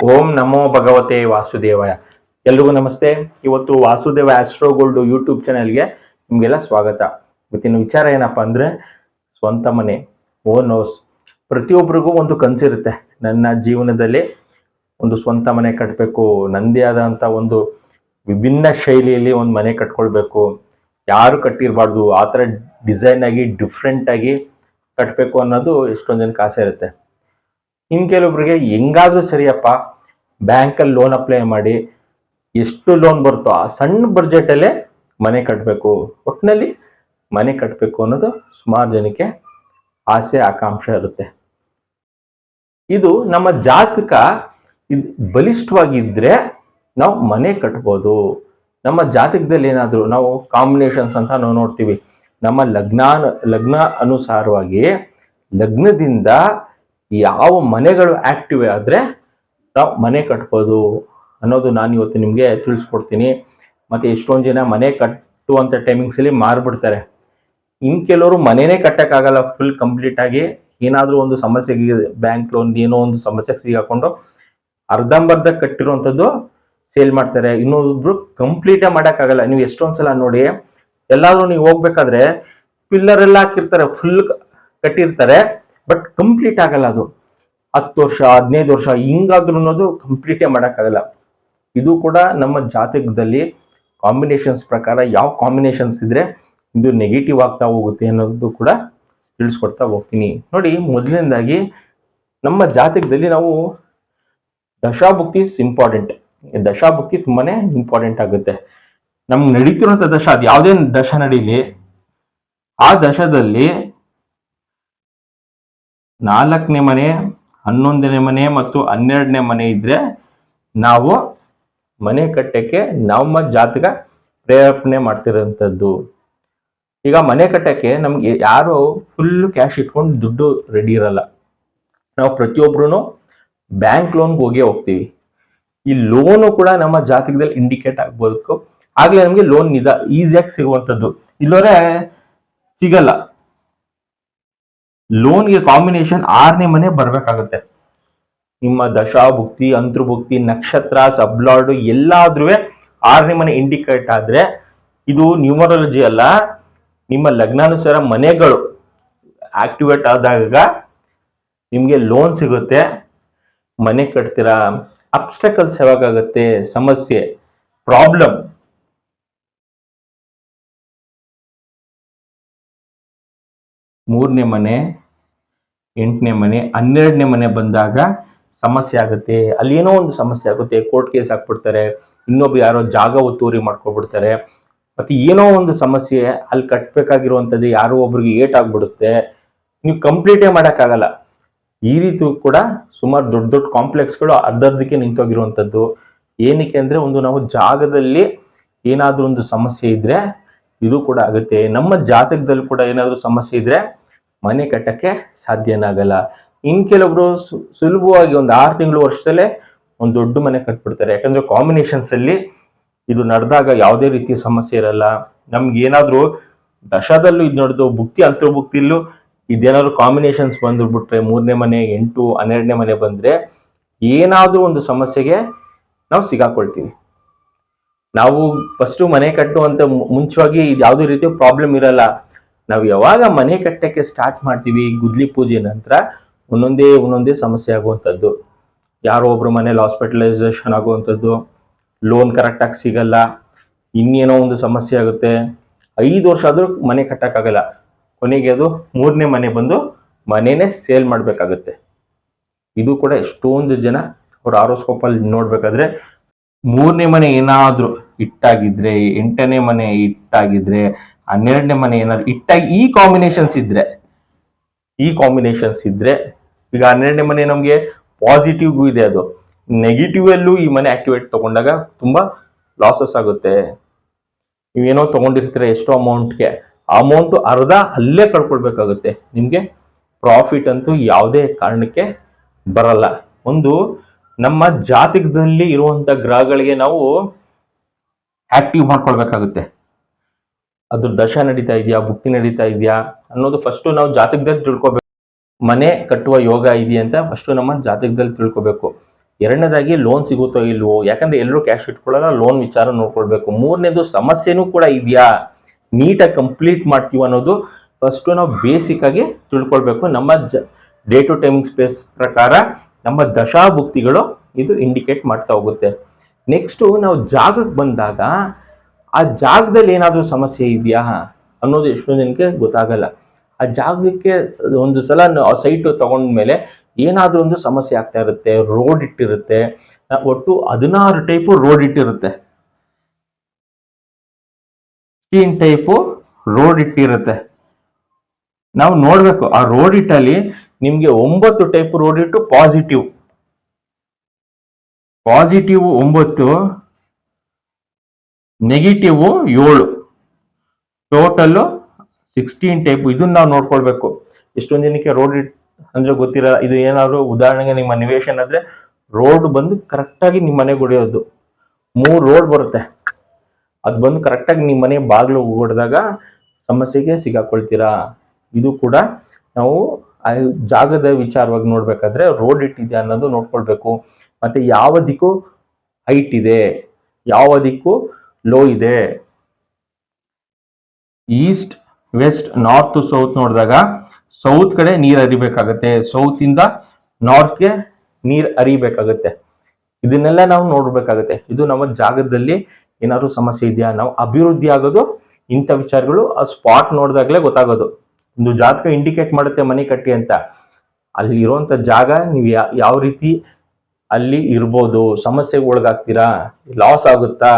ಓಂ ನಮೋ ಭಗವತೆ ವಾಸುದೇವಾಯ. ಎಲ್ರಿಗೂ ನಮಸ್ತೆ. ಇವತ್ತು ವಾಸುದೇವ ಆಸ್ಟ್ರೋ ಗೋಲ್ಡ್ ಯೂಟ್ಯೂಬ್ ಚಾನೆಲ್ಗೆ ನಿಮಗೆಲ್ಲ ಸ್ವಾಗತ. ಇವತ್ತಿನ ವಿಚಾರ ಏನಪ್ಪಾ ಅಂದ್ರೆ ಸ್ವಂತ ಮನೆ, ಓನ್ ಹೌಸ್. ಪ್ರತಿಯೊಬ್ಬರಿಗೂ ಒಂದು ಕನಸಿರುತ್ತೆ, ನನ್ನ ಜೀವನದಲ್ಲಿ ಒಂದು ಸ್ವಂತ ಮನೆ ಕಟ್ಟಬೇಕು, ನಂದೇ ಆದಂಥ ಒಂದು ವಿಭಿನ್ನ ಶೈಲಿಯಲ್ಲಿ ಒಂದು ಮನೆ ಕಟ್ಕೊಳ್ಬೇಕು, ಯಾರು ಕಟ್ಟಿರಬಾರ್ದು, ಆ ಥರ ಡಿಸೈನ್ ಆಗಿ ಡಿಫ್ರೆಂಟ್ ಆಗಿ ಕಟ್ಟಬೇಕು ಅನ್ನೋದು ಎಷ್ಟೊಂದು ಜನಕ್ಕೆ ಆಸೆ ಇರುತ್ತೆ. ಇನ್ನು ಕೆಲವೊಬ್ಬರಿಗೆ ಹೆಂಗಾದ್ರೂ ಸರಿಯಪ್ಪ, ಬ್ಯಾಂಕಲ್ಲಿ ಲೋನ್ ಅಪ್ಲೈ ಮಾಡಿ ಎಷ್ಟು ಲೋನ್ ಬರುತ್ತೋ ಆ ಸಣ್ಣ ಬಡ್ಜೆಟಲ್ಲೇ ಮನೆ ಕಟ್ಟಬೇಕು, ಒಟ್ಟಿನಲ್ಲಿ ಮನೆ ಕಟ್ಟಬೇಕು ಅನ್ನೋದು ಸುಮಾರು ಜನಕ್ಕೆ ಆಸೆ ಆಕಾಂಕ್ಷೆ ಇರುತ್ತೆ. ಇದು ನಮ್ಮ ಜಾತಕ ಬಲಿಷ್ಠವಾಗಿದ್ರೆ ನಾವು ಮನೆ ಕಟ್ಬೋದು. ನಮ್ಮ ಜಾತಕದಲ್ಲಿ ಏನಾದರೂ ನಾವು ಕಾಂಬಿನೇಷನ್ಸ್ ಅಂತ ನಾವು ನೋಡ್ತೀವಿ, ನಮ್ಮ ಲಗ್ನ ಅನುಸಾರವಾಗಿ ಲಗ್ನದಿಂದ ಯಾವ ಮನೆಗಳು ಆಕ್ಟಿವ್ ಆದರೆ ನಾವು ಮನೆ ಕಟ್ಬೋದು ಅನ್ನೋದು ನಾನು ಇವತ್ತು ನಿಮಗೆ ತಿಳಿಸ್ಕೊಡ್ತೀನಿ. ಮತ್ತು ಎಷ್ಟೊಂದು ಜನ ಮನೆ ಕಟ್ಟುವಂಥ ಟೈಮಿಂಗ್ಸಲ್ಲಿ ಮಾರ್ಬಿಡ್ತಾರೆ. ಇನ್ನು ಕೆಲವರು ಮನೆಯೇ ಕಟ್ಟೋಕ್ಕಾಗಲ್ಲ ಫುಲ್ ಕಂಪ್ಲೀಟ್ ಆಗಿ, ಏನಾದರೂ ಒಂದು ಸಮಸ್ಯೆಗೆ ಬ್ಯಾಂಕ್ ಲೋನ್ ಏನೋ ಒಂದು ಸಮಸ್ಯೆಗೆ ಸಿಗಾಕೊಂಡು ಅರ್ಧಂಬರ್ಧ ಕಟ್ಟಿರುವಂಥದ್ದು ಸೇಲ್ ಮಾಡ್ತಾರೆ. ಇನ್ನೊಬ್ರು ಕಂಪ್ಲೀಟೇ ಮಾಡೋಕ್ಕಾಗಲ್ಲ. ನೀವು ಎಷ್ಟೊಂದು ಸಲ ನೋಡಿ, ಎಲ್ಲಾದ್ರೂ ನೀವು ಹೋಗ್ಬೇಕಾದ್ರೆ ಪಿಲ್ಲರ್ ಎಲ್ಲ ಹಾಕಿರ್ತಾರೆ, ಫುಲ್ ಕಟ್ಟಿರ್ತಾರೆ, ಬಟ್ ಕಂಪ್ಲೀಟ್ ಆಗಲ್ಲ. ಅದು 10 ವರ್ಷ 15 ವರ್ಷ ಹಿಂಗಾದ್ರೂ ಅನ್ನೋದು ಕಂಪ್ಲೀಟೇ ಮಾಡೋಕ್ಕಾಗಲ್ಲ. ಇದು ಕೂಡ ನಮ್ಮ ಜಾತಕದಲ್ಲಿ ಕಾಂಬಿನೇಷನ್ಸ್ ಪ್ರಕಾರ ಯಾವ ಕಾಂಬಿನೇಷನ್ಸ್ ಇದ್ರೆ ಇದು ನೆಗೆಟಿವ್ ಆಗ್ತಾ ಹೋಗುತ್ತೆ ಅನ್ನೋದು ಕೂಡ ತಿಳಿಸ್ಕೊಡ್ತಾ ಹೋಗ್ತೀನಿ. ನೋಡಿ, ಮೊದಲನೇದಾಗಿ ನಮ್ಮ ಜಾತಕದಲ್ಲಿ ನಾವು ದಶಾಭುಕ್ತಿ ಇಂಪಾರ್ಟೆಂಟ್. ದಶಾಭುಕ್ತಿ ತುಂಬಾನೇ ಇಂಪಾರ್ಟೆಂಟ್ ಆಗುತ್ತೆ. ನಮ್ಗೆ ನಡೀತಿರುವಂಥ ದಶ, ಅದು ಯಾವುದೇ ದಶ ನಡೀಲಿ, ಆ ದಶದಲ್ಲಿ 4ನೇ ಮನೆ, 11ನೇ ಮನೆ ಮತ್ತು 12ನೇ ಮನೆ ಇದ್ರೆ ನಾವು ಮನೆ ಕಟ್ಟಕ್ಕೆ ನಮ್ಮ ಜಾತಕ ಪ್ರೇರೇಪಣೆ ಮಾಡ್ತಿರೋಂಥದ್ದು. ಈಗ ಮನೆ ಕಟ್ಟಕ್ಕೆ ನಮ್ಗೆ ಯಾರು ಫುಲ್ ಕ್ಯಾಶ್ ಇಟ್ಕೊಂಡು ದುಡ್ಡು ರೆಡಿ ಇರಲ್ಲ. ನಾವು ಪ್ರತಿಯೊಬ್ರು ಬ್ಯಾಂಕ್ ಲೋನ್ಗೆ ಹೋಗ್ತೀವಿ. ಈ ಲೋನು ಕೂಡ ನಮ್ಮ ಜಾತಕದಲ್ಲಿ ಇಂಡಿಕೇಟ್ ಆಗ್ಬೋದು, ಆಗ್ಲೇ ನಮಗೆ ಲೋನ್ ಈಸಿಯಾಗಿ ಸಿಗುವಂಥದ್ದು. ಇಲ್ಲವರೆ ಸಿಗಲ್ಲ. ಲೋನ್ಗೆ ಕಾಂಬಿನೇಷನ್ 6ನೇ ಮನೆ ಬರ್ಬೇಕಾಗುತ್ತೆ. ನಿಮ್ಮ ದಶಾಭುಕ್ತಿ, ಅಂತರ್ಭುಕ್ತಿ, ನಕ್ಷತ್ರ, ಸಬ್ಲಾರ್ಡ್ ಎಲ್ಲಾದ್ರೂ 6ನೇ ಮನೆ ಇಂಡಿಕೇಟ್ ಆದ್ರೆ ಇದು ನ್ಯೂಮರಾಲಜಿ ಅಲ್ಲ, ನಿಮ್ಮ ಲಗ್ನಾನುಸಾರ ಮನೆಗಳು ಆಕ್ಟಿವೇಟ್ ಆದಾಗ ನಿಮ್ಗೆ ಲೋನ್ ಸಿಗುತ್ತೆ, ಮನೆ ಕಟ್ತೀರಾ. ಅಬ್ಸ್ಟಕಲ್ಸ್ ಯಾವಾಗುತ್ತೆ, ಸಮಸ್ಯೆ, ಪ್ರಾಬ್ಲಮ್, ಮೂರನೇ ಮನೆ, 8ನೇ ಮನೆ, 12ನೇ ಮನೆ ಬಂದಾಗ ಸಮಸ್ಯೆ ಆಗುತ್ತೆ. ಅಲ್ಲಿ ಏನೋ ಒಂದು ಸಮಸ್ಯೆ ಆಗುತ್ತೆ, ಕೋರ್ಟ್ ಕೇಸ್ ಹಾಕ್ಬಿಡ್ತಾರೆ, ಇನ್ನೊಬ್ರು ಯಾರೋ ಜಾಗ ಒತ್ತುವರಿ ಮಾಡ್ಕೊಬಿಡ್ತಾರೆ, ಮತ್ತೆ ಏನೋ ಒಂದು ಸಮಸ್ಯೆ, ಅಲ್ಲಿ ಕಟ್ಬೇಕಾಗಿರುವಂಥದ್ದು ಯಾರೋ ಒಬ್ರಿಗೆ ಏಟ್ ಆಗ್ಬಿಡುತ್ತೆ, ನೀವು ಕಂಪ್ಲೀಟೇ ಮಾಡೋಕ್ಕಾಗಲ್ಲ. ಈ ರೀತಿ ಕೂಡ ಸುಮಾರು ದೊಡ್ಡ ದೊಡ್ಡ ಕಾಂಪ್ಲೆಕ್ಸ್ಗಳು ಅರ್ಧಕ್ಕೆ ನಿಂತೋಗಿರುವಂಥದ್ದು. ಏನಕ್ಕೆ ಅಂದ್ರೆ ಒಂದು ನಾವು ಜಾಗದಲ್ಲಿ ಏನಾದ್ರೂ ಒಂದು ಸಮಸ್ಯೆ ಇದ್ರೆ ಇದು ಕೂಡ ಆಗುತ್ತೆ. ನಮ್ಮ ಜಾತಕದಲ್ಲಿ ಕೂಡ ಏನಾದ್ರೂ ಸಮಸ್ಯೆ ಇದ್ರೆ ಮನೆ ಕಟ್ಟಕ್ಕೆ ಸಾಧ್ಯನಾಗಲ್ಲ. ಇನ್ ಕೆಲವೊಬ್ರು ಸುಲಭವಾಗಿ ಒಂದು 6 ತಿಂಗಳು ವರ್ಷದಲ್ಲೇ ಒಂದು ದೊಡ್ಡ ಮನೆ ಕಟ್ಬಿಡ್ತಾರೆ. ಯಾಕಂದ್ರೆ ಕಾಂಬಿನೇಷನ್ಸ್ ಅಲ್ಲಿ ಇದು ನಡೆದಾಗ ಯಾವುದೇ ರೀತಿಯ ಸಮಸ್ಯೆ ಇರಲ್ಲ. ನಮ್ಗೆ ಏನಾದ್ರೂ ದಶದಲ್ಲೂ ಇದು ನಡೆದು ಭುಕ್ತಿ ಅಂತರ್ಭುಕ್ತಿಯಲ್ಲೂ ಇದೇನಾದ್ರು ಕಾಂಬಿನೇಷನ್ಸ್ ಬಂದ್ಬಿಟ್ರೆ, 3ನೇ ಮನೆ 8 12ನೇ ಮನೆ ಬಂದ್ರೆ ಏನಾದ್ರೂ ಒಂದು ಸಮಸ್ಯೆಗೆ ನಾವು ಸಿಗಾಕೊಳ್ತೀವಿ. ನಾವು ಫಸ್ಟ್ ಮನೆ ಕಟ್ಟುವಂತ ಮುಂಚೆವಾಗಿ ಇದು ಯಾವುದೇ ರೀತಿಯ ಪ್ರಾಬ್ಲಮ್ ಇರಲ್ಲ. ನಾವು ಯಾವಾಗ ಮನೆ ಕಟ್ಟಕ್ಕೆ ಸ್ಟಾರ್ಟ್ ಮಾಡ್ತೀವಿ, ಗುದ್ಲಿ ಪೂಜೆ ನಂತರ ಒಂದೊಂದೇ ಸಮಸ್ಯೆ ಆಗುವಂಥದ್ದು. ಯಾರೋ ಒಬ್ರು ಮನೇಲಿ ಹಾಸ್ಪಿಟಲೈಸೇಷನ್ ಆಗುವಂಥದ್ದು, ಲೋನ್ ಕರೆಕ್ಟಾಗಿ ಸಿಗಲ್ಲ, ಇನ್ನೇನೋ ಒಂದು ಸಮಸ್ಯೆ ಆಗುತ್ತೆ. 5 ವರ್ಷ ಆದ್ರೂ ಮನೆ ಕಟ್ಟಕ್ಕಾಗಲ್ಲ. ಕೊನೆಗೆ ಅದು 3ನೇ ಮನೆ ಬಂದು ಮನೆನೇ ಸೇಲ್ ಮಾಡ್ಬೇಕಾಗತ್ತೆ. ಇದು ಕೂಡ ಎಷ್ಟೊಂದು ಜನ ಅವ್ರ ಆರೋಸ್ಕೋಪ್ ಅಲ್ಲಿ ನೋಡ್ಬೇಕಾದ್ರೆ 3ನೇ ಮನೆ ಏನಾದ್ರೂ ಇಟ್ಟಾಗಿದ್ರೆ, 8ನೇ ಮನೆ ಇಟ್ಟಾಗಿದ್ರೆ, 12ನೇ ಮನೆ ಏನಾದ್ರು ಇಟ್ಟಾಗಿ ಈ ಕಾಂಬಿನೇಷನ್ಸ್ ಇದ್ರೆ ಈಗ 12ನೇ ಮನೆ ನಮ್ಗೆ ಪಾಸಿಟಿವ್ ಇದೆ, ಅದು ನೆಗೆಟಿವ್ ಅಲ್ಲೂ ಈ ಮನೆ ಆಕ್ಟಿವೇಟ್ ತಗೊಂಡಾಗ ತುಂಬಾ ಲಾಸಸ್ ಆಗುತ್ತೆ. ನೀವೇನೋ ತಗೊಂಡಿರ್ತೀರ ಎಷ್ಟೋ ಅಮೌಂಟ್ಗೆ, ಅಮೌಂಟ್ ಅರ್ಧ ಅಲ್ಲೇ ಕಳ್ಕೊಳ್ಬೇಕಾಗುತ್ತೆ. ನಿಮ್ಗೆ ಪ್ರಾಫಿಟ್ ಅಂತೂ ಯಾವುದೇ ಕಾರಣಕ್ಕೆ ಬರಲ್ಲ. ಒಂದು ನಮ್ಮ ಜಾತಕದಲ್ಲಿ ಇರುವಂತ ಗ್ರಹಗಳಿಗೆ ನಾವು ಆಕ್ಟಿವ್ ಮಾಡ್ಕೊಳ್ಬೇಕಾಗುತ್ತೆ. ಅದ್ರ ದಶ ನಡೀತಾ ಇದೆಯಾ, ಭುಕ್ತಿ ನಡೀತಾ ಇದೆಯಾ ಅನ್ನೋದು ಫಸ್ಟ್ ನಾವು ಜಾತಕದಲ್ಲಿ ತಿಳ್ಕೊಬೇಕು. ಮನೆ ಕಟ್ಟುವ ಯೋಗ ಇದೆಯಂತ ಫಸ್ಟ್ ನಮ್ಮ ಜಾತಕದಲ್ಲಿ ತಿಳ್ಕೊಬೇಕು. ಎರಡನೇದಾಗಿ ಲೋನ್ ಸಿಗುತ್ತೋ ಇಲ್ವೋ, ಯಾಕಂದ್ರೆ ಎಲ್ಲರೂ ಕ್ಯಾಶ್ ಇಟ್ಕೊಳ್ಳಲ್ಲ, ಲೋನ್ ವಿಚಾರ ನೋಡ್ಕೊಳ್ಬೇಕು. ಮೂರನೇದು ಸಮಸ್ಯೆನೂ ಕೂಡ ಇದೆಯಾ, ನೀಟಾಗಿ ಕಂಪ್ಲೀಟ್ ಮಾಡ್ತೀವಿ ಅನ್ನೋದು ಫಸ್ಟ್ ನಾವು ಬೇಸಿಕ್ ಆಗಿ ತಿಳ್ಕೊಳ್ಬೇಕು. ನಮ್ಮ ಡೇ ಟು ಟೈಮಿಂಗ್ ಸ್ಪೇಸ್ ಪ್ರಕಾರ ನಮ್ಮ ದಶಾಭುಕ್ತಿಗಳು ಇದು ಇಂಡಿಕೇಟ್ ಮಾಡ್ತಾ ಹೋಗುತ್ತೆ. ನೆಕ್ಸ್ಟ್ ನಾವು ಜಾಗಕ್ಕೆ ಬಂದಾಗ ಆ ಜಾಗದಲ್ಲಿ ಏನಾದರೂ ಸಮಸ್ಯೆ ಇದೆಯಾ ಅನ್ನೋದು ಎಷ್ಟೊಂದು ಜನಕ್ಕೆ ಗೊತ್ತಾಗಲ್ಲ. ಆ ಜಾಗಕ್ಕೆ ಒಂದು ಸಲ ಸೈಟ್ ತಗೊಂಡ್ಮೇಲೆ ಏನಾದ್ರೂ ಒಂದು ಸಮಸ್ಯೆ ಆಗ್ತಾ ಇರುತ್ತೆ. ರೋಡ್ ಇಟ್ಟಿರುತ್ತೆ, ಒಟ್ಟು 16 ಟೈಪು ರೋಡ್ ಇಟ್ಟಿರುತ್ತೆ, ಟೈಪು ರೋಡ್ ಇಟ್ಟಿರುತ್ತೆ. ನಾವು ನೋಡ್ಬೇಕು ಆ ರೋಡ್ ಇಟ್ಟಲ್ಲಿ ನಿಮ್ಗೆ 9 ಟೈಪ್ ರೋಡ್ ಇಟ್ಟು ಪಾಸಿಟಿವ್ 9, ನೆಗೆಟಿವ್ 7, ಟೋಟಲ್ 16 ಟೈಪ್. ಇದನ್ನ ನಾವು ನೋಡ್ಕೊಳ್ಬೇಕು. ಎಷ್ಟೊಂದು ಜನಕ್ಕೆ ರೋಡ್ ಅಂದ್ರೆ ಗೊತ್ತಿರಲ್ಲ. ಇದು ಏನಾದ್ರು ಉದಾಹರಣೆಗೆ ನಿಮ್ಮ ನಿವೇಶನ ಆದ್ರೆ ರೋಡ್ ಬಂದು ಕರೆಕ್ಟಾಗಿ ನಿಮ್ಮ ಮನೆಗೆ ಹೊಡೆಯೋದು, 3 ರೋಡ್ ಬರುತ್ತೆ, ಅದು ಬಂದು ಕರೆಕ್ಟಾಗಿ ನಿಮ್ಮ ಮನೆ ಬಾಗಿಲು ಹೊಡೆದಾಗ ಸಮಸ್ಯೆಗೆ ಸಿಗಾಕೊಳ್ತೀರಾ. ಇದು ಕೂಡ ನಾವು ಜಾಗದ ವಿಚಾರವಾಗಿ ನೋಡ್ಬೇಕಾದ್ರೆ ರೋಡ್ ಇಟ್ಟಿದೆ ಅನ್ನೋದು ನೋಡ್ಕೊಳ್ಬೇಕು. ಮತ್ತೆ ಯಾವ ದಿಕ್ಕು ಹೈಟ್ ಇದೆ, ಯಾವ ದಿಕ್ಕು ಲೋ ಇದೆ, ಈಸ್ಟ್ ವೆಸ್ಟ್ ನಾರ್ತ್ ಸೌತ್ ನೋಡಿದಾಗ ಸೌತ್ ಕಡೆ ನೀರು ಹರಿಬೇಕಾಗತ್ತೆ, ಸೌತ್ ಇಂದ ನಾರ್ತ್ಗೆ ನೀರು ಹರಿಬೇಕಾಗತ್ತೆ. ಇದನ್ನೆಲ್ಲ ನಾವು ನೋಡ್ಬೇಕಾಗತ್ತೆ. ಇದು ನಮ್ಮ ಜಾಗದಲ್ಲಿ ಏನಾದ್ರು ಸಮಸ್ಯೆ ಇದೆಯಾ. ನಾವು ಅಭಿವೃದ್ಧಿ ಆಗೋದು ಇಂಥ ವಿಚಾರಗಳು ಆ ಸ್ಪಾಟ್ ನೋಡಿದಾಗಲೇ ಗೊತ್ತಾಗೋದು. ಒಂದು ಜಾತಕ ಇಂಡಿಕೇಟ್ ಮಾಡುತ್ತೆ ಮನೆ ಕಟ್ಟಿ ಅಂತ. ಅಲ್ಲಿ ಇರುವಂತ ಜಾಗ ನೀವು ಯಾವ ರೀತಿ ಅಲ್ಲಿ ಇರ್ಬೋದು, ಸಮಸ್ಯೆಗೆ ಒಳಗಾಗ್ತೀರಾ, ಲಾಸ್ ಆಗುತ್ತಾ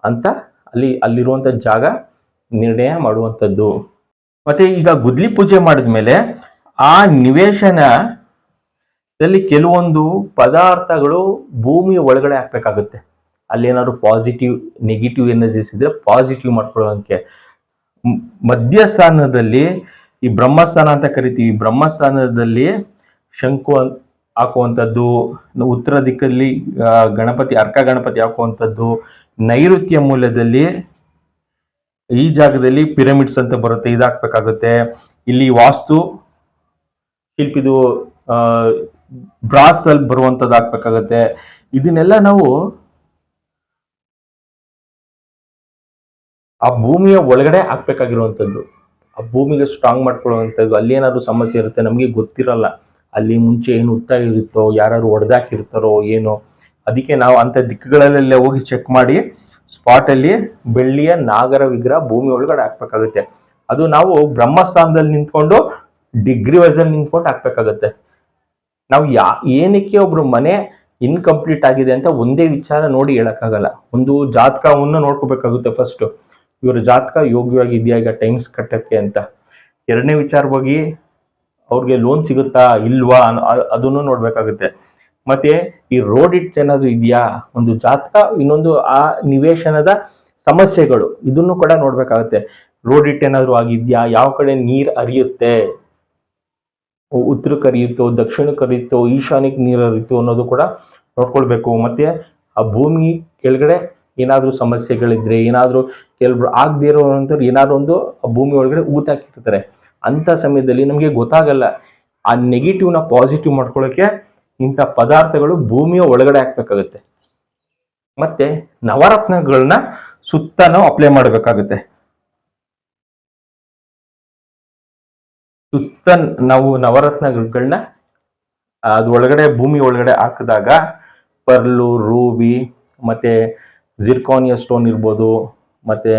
ಅಂತ ಅಲ್ಲಿರುವಂತ ಜಾಗ ನಿರ್ಣಯ ಮಾಡುವಂಥದ್ದು. ಮತ್ತೆ ಈಗ ಗುದ್ಲಿ ಪೂಜೆ ಮಾಡಿದ್ಮೇಲೆ ಆ ನಿವೇಶನದಲ್ಲಿ ಕೆಲವೊಂದು ಪದಾರ್ಥಗಳು ಭೂಮಿ ಒಳಗಡೆ ಹಾಕ್ಬೇಕಾಗುತ್ತೆ. ಅಲ್ಲಿ ಏನಾದ್ರು ಪಾಸಿಟಿವ್ ನೆಗೆಟಿವ್ ಎನರ್ಜೀಸ್ ಇದ್ರೆ ಪಾಸಿಟಿವ್ ಮಾಡ್ಕೊಳ್ಳೋಕೆ. ಮಧ್ಯಸ್ಥಾನದಲ್ಲಿ ಈ ಬ್ರಹ್ಮಸ್ಥಾನ ಅಂತ ಕರಿತೀವಿ, ಬ್ರಹ್ಮಸ್ಥಾನದಲ್ಲಿ ಶಂಕು ಹಾಕುವಂಥದ್ದು, ಉತ್ತರ ದಿಕ್ಕಲ್ಲಿ ಗಣಪತಿ ಅರ್ಕ ಗಣಪತಿ ಹಾಕುವಂಥದ್ದು, ನೈಋತ್ಯ ಮೂಲದಲ್ಲಿ ಈ ಜಾಗದಲ್ಲಿ ಪಿರಮಿಡ್ಸ್ ಅಂತ ಬರುತ್ತೆ, ಇದಾಕ್ಬೇಕಾಗುತ್ತೆ. ಇಲ್ಲಿ ವಾಸ್ತು ಶಿಲ್ಪಿದು ಬ್ರಾಸ್ದಲ್ಲಿ ಬರುವಂಥದ್ದು ಹಾಕ್ಬೇಕಾಗತ್ತೆ. ಇದನ್ನೆಲ್ಲ ನಾವು ಆ ಭೂಮಿಯ ಒಳಗಡೆ ಹಾಕ್ಬೇಕಾಗಿರುವಂಥದ್ದು, ಆ ಭೂಮಿಗೆ ಸ್ಟ್ರಾಂಗ್ ಮಾಡ್ಕೊಳ್ಳುವಂಥದ್ದು. ಅಲ್ಲಿ ಏನಾದ್ರು ಸಮಸ್ಯೆ ಇರುತ್ತೆ, ನಮಗೆ ಗೊತ್ತಿರಲ್ಲ, ಅಲ್ಲಿ ಮುಂಚೆ ಏನು ಉತ್ತಾ ಇರುತ್ತೋ, ಯಾರು ಹೊಡೆದಾಕಿರ್ತಾರೋ ಏನೋ. ಅದಕ್ಕೆ ನಾವು ಅಂತ ದಿಕ್ಕುಗಳಲ್ಲೆಲ್ಲ ಹೋಗಿ ಚೆಕ್ ಮಾಡಿ ಸ್ಪಾಟ್ ಅಲ್ಲಿ ಬೆಳ್ಳಿಯ ನಾಗರ ವಿಗ್ರಹ ಭೂಮಿ ಒಳಗಡೆ ಹಾಕ್ಬೇಕಾಗುತ್ತೆ. ಅದು ನಾವು ಬ್ರಹ್ಮಸ್ಥಾನದಲ್ಲಿ ನಿಂತ್ಕೊಂಡು ಡಿಗ್ರಿ ವೈಸ್ ಅಲ್ಲಿ ನಿಂತ್ಕೊಂಡು ಹಾಕ್ಬೇಕಾಗತ್ತೆ. ನಾವು ಏನಕ್ಕೆ ಒಬ್ರು ಮನೆ ಇನ್ಕಂಪ್ಲೀಟ್ ಆಗಿದೆ ಅಂತ ಒಂದೇ ವಿಚಾರ ನೋಡಿ ಹೇಳಕ್ಕಾಗಲ್ಲ. ಒಂದು ಜಾತಕವನ್ನು ನೋಡ್ಕೋಬೇಕಾಗುತ್ತೆ. ಫಸ್ಟ್ ಇವರ ಜಾತಕ ಯೋಗ್ಯವಾಗಿದೆಯಾ ಈಗ ಟೈಮ್ಸ್ ಕಟ್ಟಕ್ಕೆ ಅಂತ. ಎರಡನೇ ವಿಚಾರವಾಗಿ ಅವ್ರಿಗೆ ಲೋನ್ ಸಿಗುತ್ತಾ ಇಲ್ವಾ ಅದನ್ನು ನೋಡ್ಬೇಕಾಗುತ್ತೆ. ಮತ್ತೆ ಈ ರೋಡ್ ಇಟ್ಸ್ ಏನಾದ್ರು ಇದೆಯಾ, ಒಂದು ಜಾತಕ, ಇನ್ನೊಂದು ಆ ನಿವೇಶನದ ಸಮಸ್ಯೆಗಳು, ಇದನ್ನು ಕೂಡ ನೋಡ್ಬೇಕಾಗುತ್ತೆ. ರೋಡ್ ಇಟ್ ಏನಾದ್ರು ಆಗಿದ್ಯಾ, ಯಾವ ಕಡೆ ನೀರ್ ಹರಿಯುತ್ತೆ, ಉತ್ತರಕ್ಕೆ ಹರಿಯುತ್ತೋ, ದಕ್ಷಿಣಕ್ಕೆ ಹರಿಯುತ್ತೋ, ಈಶಾನ್ಯಕ್ಕೆ ನೀರು ಹರಿಯುತ್ತೋ ಅನ್ನೋದು ಕೂಡ ನೋಡ್ಕೊಳ್ಬೇಕು. ಮತ್ತೆ ಆ ಭೂಮಿ ಕೆಳಗಡೆ ಏನಾದ್ರು ಸಮಸ್ಯೆಗಳಿದ್ರೆ, ಏನಾದ್ರು ಕೆಲವ್ರು ಆಗದೇ ಇರೋಂಥವ್ರು ಏನಾದ್ರು ಒಂದು ಆ ಭೂಮಿ ಒಳಗಡೆ ಊತಾಕಿರ್ತಾರೆ. ಅಂತ ಸಮಯದಲ್ಲಿ ನಮಗೆ ಗೊತ್ತಾಗಲ್ಲ. ಆ ನೆಗೆಟಿವ್ನ ಪಾಸಿಟಿವ್ ಮಾಡ್ಕೊಳ್ಳೋಕೆ ಇಂಥ ಪದಾರ್ಥಗಳು ಭೂಮಿಯ ಒಳಗಡೆ ಹಾಕ್ಬೇಕಾಗುತ್ತೆ. ಮತ್ತೆ ನವರತ್ನಗಳನ್ನ ಸುತ್ತ ನಾವು ಅಪ್ಲೈ ಮಾಡಬೇಕಾಗುತ್ತೆ. ಸುತ್ತ ನಾವು ನವರತ್ನಗಳನ್ನ ಅದು ಒಳಗಡೆ ಭೂಮಿ ಒಳಗಡೆ ಹಾಕಿದಾಗ ಪರ್ಲು, ರೂಬಿ, ಮತ್ತೆ ಜಿರ್ಕಾನಿಯಾ ಸ್ಟೋನ್ ಇರ್ಬೋದು, ಮತ್ತೆ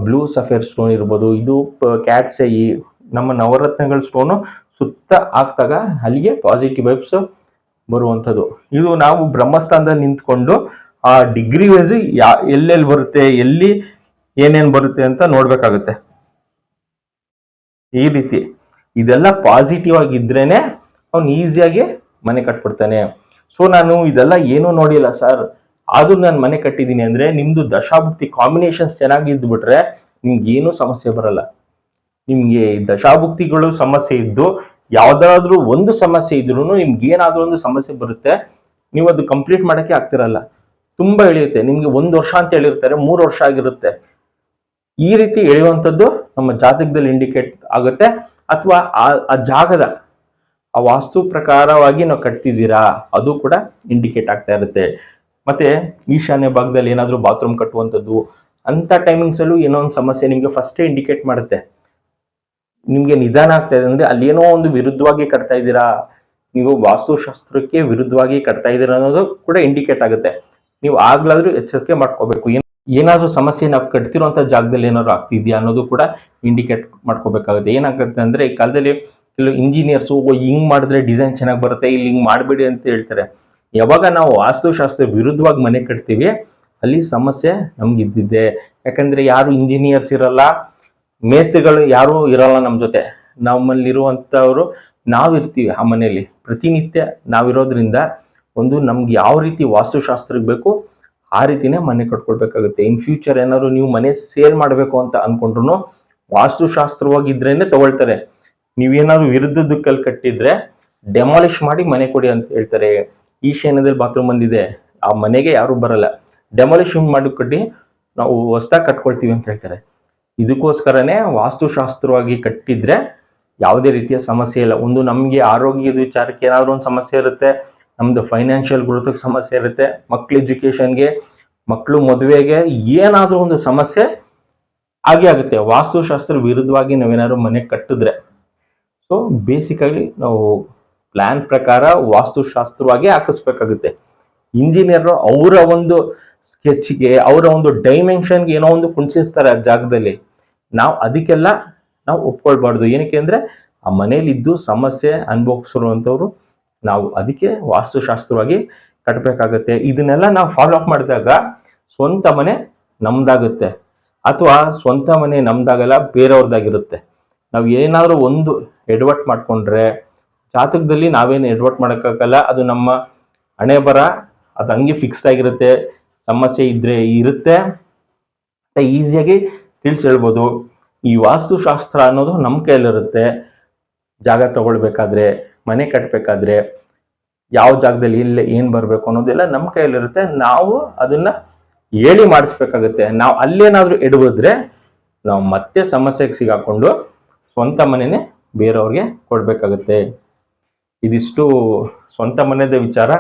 ಬ್ಲೂ ಸಫೇರ್ ಸ್ಟೋನ್ ಇರ್ಬೋದು, ಇದು ಕ್ಯಾಟ್ಸೈ, ನಮ್ಮ ನವರತ್ನಗಳ ಸ್ಟೋನು ಸುತ್ತ ಹಾಕಿದಾಗ ಅಲ್ಲಿಗೆ ಪಾಸಿಟಿವ್ ವೈಬ್ಸ್ ಬರುವಂಥದ್ದು. ಇದು ನಾವು ಬ್ರಹ್ಮಸ್ಥಾನದಲ್ಲಿ ನಿಂತ್ಕೊಂಡು ಆ ಡಿಗ್ರಿ ವೈಸ್ ಎಲ್ಲೆಲ್ಲಿ ಬರುತ್ತೆ, ಎಲ್ಲಿ ಏನೇನು ಬರುತ್ತೆ ಅಂತ ನೋಡ್ಬೇಕಾಗುತ್ತೆ. ಈ ರೀತಿ ಇದೆಲ್ಲ ಪಾಸಿಟಿವ್ ಆಗಿದ್ರೇನೆ ಅವ್ನು ಈಸಿಯಾಗಿ ಮನೆ ಕಟ್ಬಿಡ್ತಾನೆ. ಸೊ ನಾನು ಇದೆಲ್ಲ ಏನೂ ನೋಡಿಲ್ಲ ಸರ್, ಆದ್ರೂ ನಾನು ಮನೆ ಕಟ್ಟಿದ್ದೀನಿ ಅಂದ್ರೆ ನಿಮ್ದು ದಶಾಭುಕ್ತಿ ಕಾಂಬಿನೇಷನ್ಸ್ ಚೆನ್ನಾಗಿದ್ಬಿಟ್ರೆ ನಿಮ್ಗೆ ಏನೂ ಸಮಸ್ಯೆ ಬರಲ್ಲ. ನಿಮ್ಗೆ ದಶಾಭುಕ್ತಿಗಳು ಸಮಸ್ಯೆ ಇದ್ದು ಯಾವ್ದಾದ್ರು ಒಂದು ಸಮಸ್ಯೆ ಇದ್ರೂ ನಿಮ್ಗೆ ಏನಾದ್ರೂ ಒಂದು ಸಮಸ್ಯೆ ಬರುತ್ತೆ, ನೀವು ಅದು ಕಂಪ್ಲೀಟ್ ಮಾಡಕ್ಕೆ ಆಗ್ತಿರಲ್ಲ, ತುಂಬಾ ಎಳೆಯುತ್ತೆ. ನಿಮ್ಗೆ 1 ವರ್ಷ ಅಂತ ಹೇಳಿರ್ತಾರೆ, 3 ವರ್ಷ ಆಗಿರುತ್ತೆ. ಈ ರೀತಿ ಎಳೆಯುವಂಥದ್ದು ನಮ್ಮ ಜಾತಕದಲ್ಲಿ ಇಂಡಿಕೇಟ್ ಆಗುತ್ತೆ. ಅಥವಾ ಆ ಜಾಗದ ಆ ವಾಸ್ತು ಪ್ರಕಾರವಾಗಿ ನಾವು ಕಟ್ತಿದ್ದೀರಾ ಅದು ಕೂಡ ಇಂಡಿಕೇಟ್ ಆಗ್ತಾ ಇರುತ್ತೆ. ಮತ್ತೆ ಈಶಾನ್ಯ ಭಾಗದಲ್ಲಿ ಏನಾದರೂ ಬಾತ್ರೂಮ್ ಕಟ್ಟುವಂಥದ್ದು ಅಂತ ಟೈಮಿಂಗ್ಸ್ ಅಲ್ಲೂ ಏನೋ ಒಂದು ಸಮಸ್ಯೆ ನಿಮಗೆ ಫಸ್ಟೇ ಇಂಡಿಕೇಟ್ ಮಾಡುತ್ತೆ. ನಿಮ್ಗೆ ನಿಧಾನ ಆಗ್ತಾ ಇದೆ ಅಂದ್ರೆ ಅಲ್ಲಿ ಏನೋ ಒಂದು ವಿರುದ್ಧವಾಗಿ ಕಟ್ತಾ ಇದ್ದೀರಾ, ನೀವು ವಾಸ್ತುಶಾಸ್ತ್ರಕ್ಕೆ ವಿರುದ್ಧವಾಗಿ ಕಟ್ತಾ ಇದ್ದೀರಾ ಅನ್ನೋದು ಕೂಡ ಇಂಡಿಕೇಟ್ ಆಗುತ್ತೆ. ನೀವು ಆಗ್ಲಾದ್ರೂ ಎಚ್ಚರಿಕೆ ಮಾಡ್ಕೋಬೇಕು. ಏನಾದ್ರೂ ಸಮಸ್ಯೆ ನಾವು ಕಟ್ತಿರುವಂತ ಜಾಗದಲ್ಲಿ ಏನಾದ್ರು ಆಗ್ತಿದ್ಯಾ ಅನ್ನೋದು ಕೂಡ ಇಂಡಿಕೇಟ್ ಮಾಡ್ಕೋಬೇಕಾಗುತ್ತೆ. ಏನಾಗುತ್ತೆ ಅಂದ್ರೆ ಈ ಕಾಲದಲ್ಲಿ ಕೆಲವು ಇಂಜಿನಿಯರ್ಸ್ ಹಿಂಗ್ ಮಾಡಿದ್ರೆ ಡಿಸೈನ್ ಚೆನ್ನಾಗಿ ಬರುತ್ತೆ, ಇಲ್ಲಿ ಹಿಂಗ್ ಮಾಡಬೇಡಿ ಅಂತ ಹೇಳ್ತಾರೆ. ಯಾವಾಗ ನಾವು ವಾಸ್ತುಶಾಸ್ತ್ರ ವಿರುದ್ಧವಾಗಿ ಮನೆ ಕಟ್ತೀವಿ ಅಲ್ಲಿ ಸಮಸ್ಯೆ ನಮ್ಗೆ ಇದ್ದಿದ್ದೆ. ಯಾಕಂದ್ರೆ ಯಾರು ಇಂಜಿನಿಯರ್ಸ್ ಇರಲ್ಲ, ಮೇಸ್ತ್ರಿಗಳು ಯಾರು ಇರಲ್ಲ ನಮ್ಮ ಜೊತೆ. ನಮ್ಮಲ್ಲಿರುವಂತವ್ರು ನಾವಿರ್ತೀವಿ ಆ ಮನೆಯಲ್ಲಿ ಪ್ರತಿನಿತ್ಯ ನಾವಿರೋದ್ರಿಂದ ಒಂದು ನಮ್ಗೆ ಯಾವ ರೀತಿ ವಾಸ್ತುಶಾಸ್ತ್ರಕ್ಕೆ ಬೇಕು ಆ ರೀತಿನೇ ಮನೆ ಕಟ್ಕೊಳ್ಬೇಕಾಗುತ್ತೆ. ಇನ್ ಫ್ಯೂಚರ್ ಏನಾದ್ರು ನೀವು ಮನೆ ಸೇಲ್ ಮಾಡಬೇಕು ಅಂತ ಅನ್ಕೊಂಡ್ರು ವಾಸ್ತುಶಾಸ್ತ್ರವಾಗಿದ್ರೇನೆ ತಗೊಳ್ತಾರೆ. ನೀವೇನಾದ್ರು ವಿರುದ್ಧ ದಿಕ್ಕಲ್ಲಿ ಕಟ್ಟಿದ್ರೆ ಡೆಮಾಲಿಷ್ ಮಾಡಿ ಮನೆ ಕೊಡಿ ಅಂತ ಹೇಳ್ತಾರೆ. ಈಶಾನ್ಯದಲ್ಲಿ ಬಾತ್ರೂಮ್ ಬಂದಿದೆ, ಆ ಮನೆಗೆ ಯಾರು ಬರಲ್ಲ, ಡೆಮಾಲಿಷನ್ ಮಾಡಿ ಕಟ್ಟಿ ನಾವು ಹೊಸದಾಗಿ ಕಟ್ಕೊಳ್ತೀವಿ ಅಂತ ಹೇಳ್ತಾರೆ. ಇದಕ್ಕೋಸ್ಕರನೇ ವಾಸ್ತುಶಾಸ್ತ್ರವಾಗಿ ಕಟ್ಟಿದ್ರೆ ಯಾವುದೇ ರೀತಿಯ ಸಮಸ್ಯೆ ಇಲ್ಲ. ಒಂದು ನಮಗೆ ಆರೋಗ್ಯದ ವಿಚಾರಕ್ಕೆ ಏನಾದ್ರು ಒಂದು ಸಮಸ್ಯೆ ಇರುತ್ತೆ, ನಮ್ದು ಫೈನಾನ್ಷಿಯಲ್ ಗ್ರೋತ್ಗೆ ಸಮಸ್ಯೆ ಇರುತ್ತೆ, ಮಕ್ಳ ಎಜುಕೇಶನ್ಗೆ, ಮಕ್ಕಳು ಮದುವೆಗೆ ಏನಾದರೂ ಒಂದು ಸಮಸ್ಯೆ ಆಗೇ ಆಗುತ್ತೆ ವಾಸ್ತುಶಾಸ್ತ್ರ ವಿರುದ್ಧವಾಗಿ ನಾವೇನಾದ್ರು ಮನೆ ಕಟ್ಟಿದ್ರೆ. ಸೊ ಬೇಸಿಕಲಿ ನಾವು ಪ್ಲಾನ್ ಪ್ರಕಾರ ವಾಸ್ತುಶಾಸ್ತ್ರವಾಗಿ ಹಾಕಿಸ್ಬೇಕಾಗುತ್ತೆ. ಇಂಜಿನಿಯರ್ ಅವರ ಒಂದು ಸ್ಕೆಚ್ಗೆ, ಅವರ ಒಂದು ಡೈಮೆನ್ಷನ್ಗೆ ಏನೋ ಒಂದು ಕುಣಿಸಿರ್ತಾರೆ ಆ ಜಾಗದಲ್ಲಿ. ಅದಕ್ಕೆಲ್ಲ ನಾವು ಒಪ್ಕೊಳ್ಬಾರ್ದು. ಏನಕ್ಕೆ ಅಂದ್ರೆ ಆ ಮನೇಲಿದ್ದು ಸಮಸ್ಯೆ ಅನುಭವಿಸಿರುವಂಥವ್ರು ನಾವು ಅದಕ್ಕೆ ವಾಸ್ತುಶಾಸ್ತ್ರವಾಗಿ ಕಟ್ಟಬೇಕಾಗತ್ತೆ. ಇದನ್ನೆಲ್ಲ ನಾವು ಫಾಲೋ ಅಪ್ ಮಾಡಿದಾಗ ಸ್ವಂತ ಮನೆ ನಮ್ದಾಗುತ್ತೆ, ಅಥವಾ ಸ್ವಂತ ಮನೆ ನಮ್ದಾಗಲ್ಲ ಬೇರೆಯವ್ರದ್ದಾಗಿರುತ್ತೆ. ನಾವು ಏನಾದರೂ ಒಂದು ಎಡವಟ್ ಮಾಡ್ಕೊಂಡ್ರೆ ಜಾತಕದಲ್ಲಿ ನಾವೇನು ಎಡವಟ್ ಮಾಡೋಕ್ಕಾಗಲ್ಲ, ಅದು ನಮ್ಮ ಹಣೆ ಬರ, ಅದು ಹಂಗೆ ಫಿಕ್ಸ್ಡ್ ಆಗಿರುತ್ತೆ. ಸಮಸ್ಯೆ ಇದ್ರೆ ಇರುತ್ತೆ, ಈಸಿಯಾಗಿ ತಿಳಿಸಿ ಹೇಳ್ಬೋದು. ಈ ವಾಸ್ತುಶಾಸ್ತ್ರ ಅನ್ನೋದು ನಮ್ಮ ಕೈಯಲ್ಲಿರುತ್ತೆ. ಜಾಗ ತಗೊಳ್ಬೇಕಾದ್ರೆ, ಮನೆ ಕಟ್ಟಬೇಕಾದ್ರೆ ಯಾವ ಜಾಗದಲ್ಲಿ ಇಲ್ಲಿ ಏನು ಬರಬೇಕು ಅನ್ನೋದೆಲ್ಲ ನಮ್ಮ ಕೈಯಲ್ಲಿರುತ್ತೆ. ನಾವು ಅದನ್ನ ಹೇಳಿ ಮಾಡಿಸ್ಬೇಕಾಗುತ್ತೆ. ನಾವು ಅಲ್ಲೇನಾದ್ರೂ ಎಡವಿದ್ರೆ ನಾವು ಮತ್ತೆ ಸಮಸ್ಯೆಗೆ ಸಿಗಾಕೊಂಡು ಸ್ವಂತ ಮನೆನೇ ಬೇರೆಯವ್ರಿಗೆ ಕೊಡ್ಬೇಕಾಗುತ್ತೆ. ಇದಿಷ್ಟು ಸ್ವಂತ ಮನೆದ ವಿಚಾರ.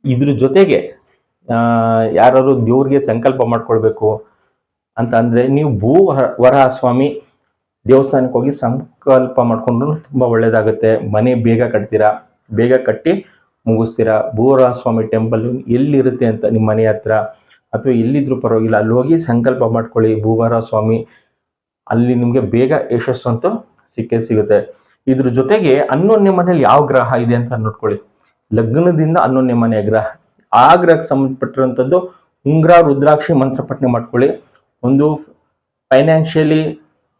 ಇದ್ರ ಜೊತೆಗೆ ಯಾರು ದೇವ್ರಿಗೆ ಸಂಕಲ್ಪ ಮಾಡ್ಕೊಳ್ಬೇಕು ಅಂತ ಅಂದ್ರೆ ನೀವು ವರಹ ಸ್ವಾಮಿ ದೇವಸ್ಥಾನಕ್ಕೆ ಹೋಗಿ ಸಂಕಲ್ಪ ಮಾಡ್ಕೊಂಡ್ರು ತುಂಬಾ ಒಳ್ಳೇದಾಗುತ್ತೆ. ಮನೆ ಬೇಗ ಕಟ್ತೀರಾ, ಬೇಗ ಕಟ್ಟಿ ಮುಗಿಸ್ತೀರಾ. ಭೂವರಹ ಸ್ವಾಮಿ ಟೆಂಪಲ್ ಎಲ್ಲಿರುತ್ತೆ ಅಂತ ನಿಮ್ಮ ಮನೆ ಹತ್ರ ಅಥವಾ ಎಲ್ಲಿದ್ರು ಪರವಾಗಿಲ್ಲ, ಅಲ್ಲಿ ಹೋಗಿ ಸಂಕಲ್ಪ ಮಾಡ್ಕೊಳ್ಳಿ ಭೂವರಹ ಸ್ವಾಮಿ. ಅಲ್ಲಿ ನಿಮ್ಗೆ ಬೇಗ ಯಶಸ್ಸು ಅಂತೂ ಸಿಗುತ್ತೆ. ಇದ್ರ ಜೊತೆಗೆ 11ನೇ ಮನೇಲಿ ಯಾವ ಗ್ರಹ ಇದೆ ಅಂತ ನೋಡ್ಕೊಳ್ಳಿ. ಲಗ್ನದಿಂದ 11ನೇ ಮನೆಯ ಗ್ರಹ, ಆ ಗ್ರಹಕ್ಕೆ ಸಂಬಂಧಪಟ್ಟಿರುವಂಥದ್ದು ಉಂಗ್ರ ರುದ್ರಾಕ್ಷಿ ಮಂತ್ರ ಪಠನೆ ಮಾಡ್ಕೊಳ್ಳಿ. ಒಂದು ಫೈನಾನ್ಷಿಯಲಿ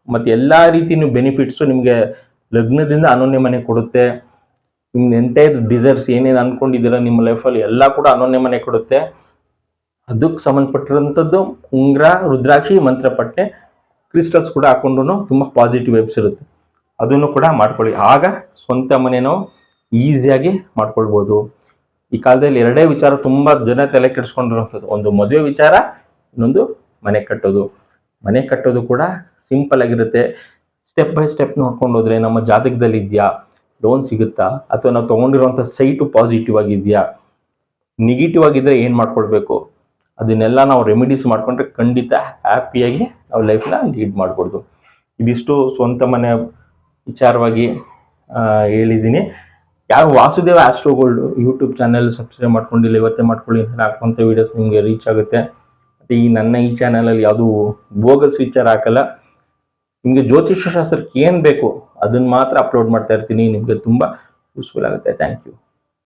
ಮತ್ತೆ ಎಲ್ಲಾ ರೀತಿಯೂ ಬೆನಿಫಿಟ್ಸು ನಿಮಗೆ ಲಗ್ನದಿಂದ 11ನೇ ಮನೆ ಕೊಡುತ್ತೆ. ನಿಮ್ಮ ಎಂಟೈರ್ ಡಿಸೈರ್ಸ್ ಏನೇನು ಅನ್ಕೊಂಡಿದ್ದೀರಾ ನಿಮ್ಮ ಲೈಫಲ್ಲಿ ಎಲ್ಲ ಕೂಡ 11ನೇ ಮನೆ ಕೊಡುತ್ತೆ. ಅದಕ್ಕೆ ಸಂಬಂಧಪಟ್ಟಿರುವಂಥದ್ದು ಉಂಗ್ರ ರುದ್ರಾಕ್ಷಿ ಮಂತ್ರ ಪಠನೆ, ಕ್ರಿಸ್ಟಲ್ಸ್ ಕೂಡ ಹಾಕೊಂಡ್ರು ತುಂಬ ಪಾಸಿಟಿವ್ ವೈಬ್ಸ್ ಇರುತ್ತೆ. ಅದನ್ನು ಕೂಡ ಮಾಡ್ಕೊಳ್ಳಿ. ಆಗ ಸ್ವಂತ ಮನೆ ನಾವು ಈಸಿಯಾಗಿ ಮಾಡ್ಕೊಳ್ಬೋದು. ಈ ಕಾಲದಲ್ಲಿ ಎರಡೇ ವಿಚಾರ ತುಂಬಾ ಜನ ತಲೆ ಕೆಡಿಸ್ಕೊಂಡಿರುವಂಥದ್ದು, ಒಂದು ಮದುವೆ ವಿಚಾರ, ಇನ್ನೊಂದು ಮನೆ ಕಟ್ಟೋದು. ಮನೆ ಕಟ್ಟೋದು ಕೂಡ ಸಿಂಪಲ್ ಆಗಿರುತ್ತೆ. ಸ್ಟೆಪ್ ಬೈ ಸ್ಟೆಪ್ ನೋಡ್ಕೊಂಡು ಹೋದ್ರೆ ನಮ್ಮ ಜಾತಕದಲ್ಲಿ ಇದೆಯಾ, ಲೋನ್ ಸಿಗುತ್ತಾ, ಅಥವಾ ನಾವು ತೊಗೊಂಡಿರುವಂಥ ಸೈಟು ಪಾಸಿಟಿವ್ ಆಗಿದೆಯಾ, ನೆಗೆಟಿವ್ ಆಗಿದ್ರೆ ಏನು ಮಾಡ್ಕೊಳ್ಬೇಕು, ಅದನ್ನೆಲ್ಲ ನಾವು ರೆಮಿಡೀಸ್ ಮಾಡ್ಕೊಂಡ್ರೆ ಖಂಡಿತ ಹ್ಯಾಪಿಯಾಗಿ ನಾವು ಲೈಫ್ನ ಲೀಡ್ ಮಾಡ್ಕೊಡ್ದು. ಇದಿಷ್ಟು ಸ್ವಂತ ಮನೆ ವಿಚಾರವಾಗಿ ಹೇಳಿದ್ದೀನಿ. ಯಾರು Vasudeva astro gold YouTube channel subscribe ಮಾಡ್ಕೊಂಡಿಲ್ಲ ಇವತ್ತೇ ಮಾಡ್ಕೊಳ್ಳಿ. ಹಾಕುವಂಥ ವೀಡಿಯೋಸ್ ನಿಮಗೆ ರೀಚ್ ಆಗುತ್ತೆ. ಮತ್ತು ನನ್ನ ಈ ಚಾನಲಲ್ಲಿ ಯಾವುದು ಬೋಗಸ್ ವಿಚಾರ ಹಾಕಲ್ಲ. ನಿಮಗೆ ಜ್ಯೋತಿಷ್ಯ ಶಾಸ್ತ್ರಕ್ಕೆ ಏನು ಬೇಕು ಅದನ್ನು ಮಾತ್ರ ಅಪ್ಲೋಡ್ ಮಾಡ್ತಾ ಇರ್ತೀನಿ. ನಿಮಗೆ ತುಂಬ ಯೂಸ್ಫುಲ್ ಆಗುತ್ತೆ. Thank you.